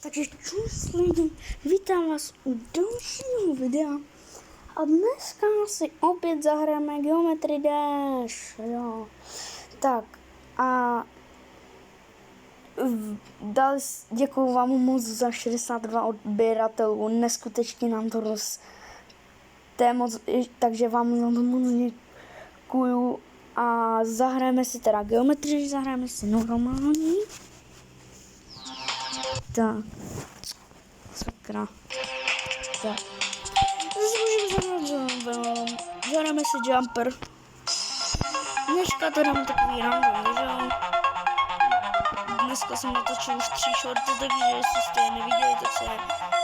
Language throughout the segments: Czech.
Takže čus lidi, vítám vás u dalšího videa a dneska si opět zahrajeme Geometry Dash, jo. Tak a děkuju vám moc za 62 odběratelů, neskutečně nám to roste moc, takže vám za to moc děkuju a zahrajeme si teda Geometry, zahrajeme si normální. Tak. Sakra. Tak. Zahrajeme si jumper. Dneska to dáme takový random, že? Dneska jsem natočil už 3 shorty, takže jestli jste je neviděli, tak se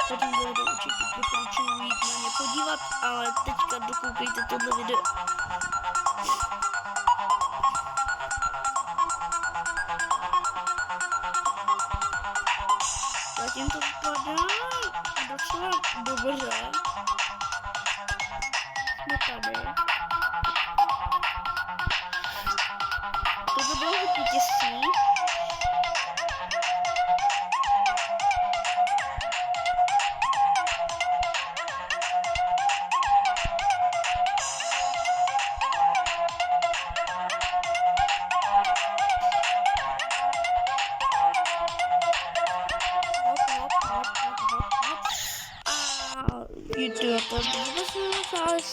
potom do videa určitě doporučuji jít na ně podívat, ale teďka dokoukejte tohle video. Zatím to vypadá docela dobře. No tady. To bylo vítězství.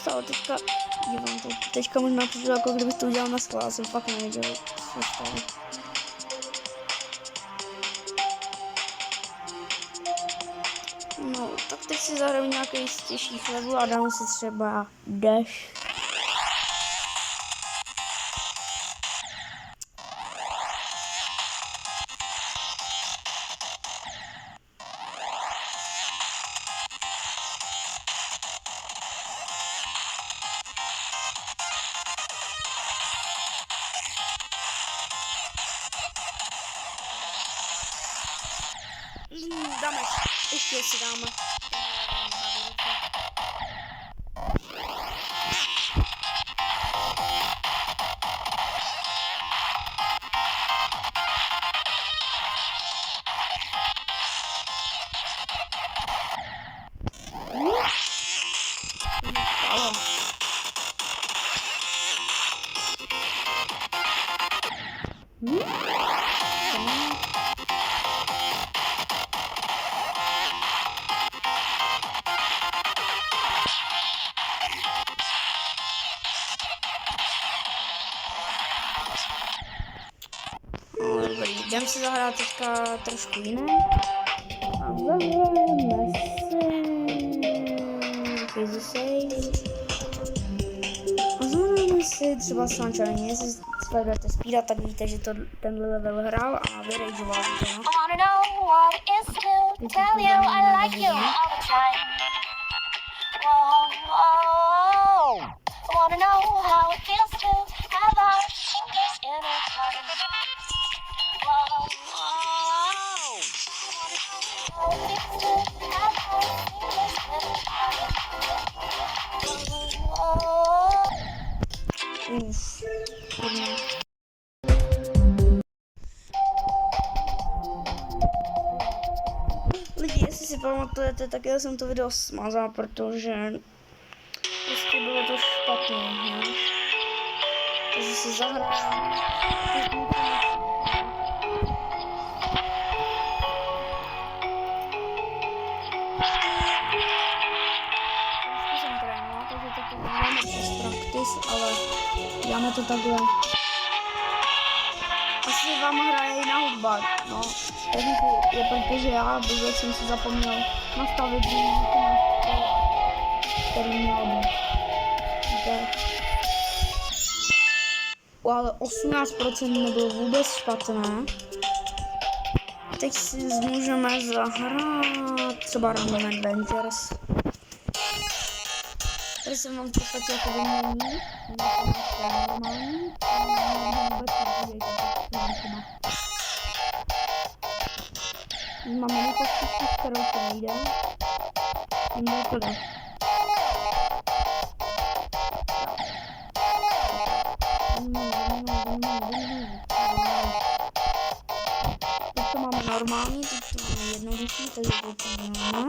Ale teďka možná přišlo, jako kdybych to udělal na schvál, jsem fakt nevěděl, co stalo. No, tak teď si zahraju nějaký z těžších levelů a dáme si třeba Dash. Dáme, ještě si dáme. Jdem si zahrát teďka trošku jiné. A zahrajeme si třeba Sunshine. Jestli sledujete Speeda, tak víte, že to tenhle level hrál a vyrageoval to, no. Lidi, jestli si pamatujete, tak já jsem to video smazal, protože prostě bylo to špatné, ne? Takže si zahrám. Ale děláme to takhle. Asi vám hraje jiná hudba, no. Techniku je protože já vůbec jsem si zapomněl nastavit který měl být. Ale 18% nebylo vůbec špatné. Teď si můžeme zahrát třeba Random Adventures. Tady jsem vám v podstatě jako vymění, normální, máme nekostičku, kterou to nejde, jim to jde. Teď to máme na normální, teď to máme jednoduchý, takže to děláme.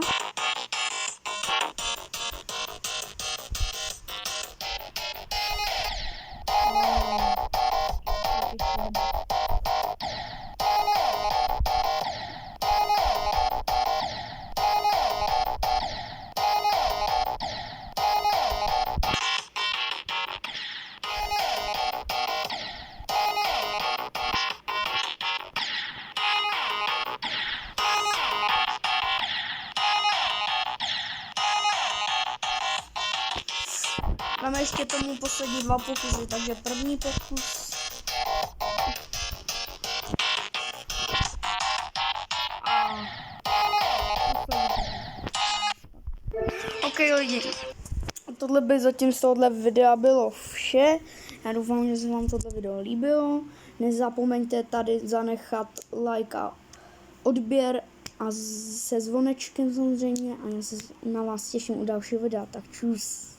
Máme ještě tomu poslední 2 pokusy, takže první pokus. OK lidi, tohle by zatím z tohohle videa bylo vše. Já doufám, že se vám tohle video líbilo. Nezapomeňte tady zanechat like a odběr a se zvonečkem samozřejmě. A já se na vás těším u dalšího videa, tak čus.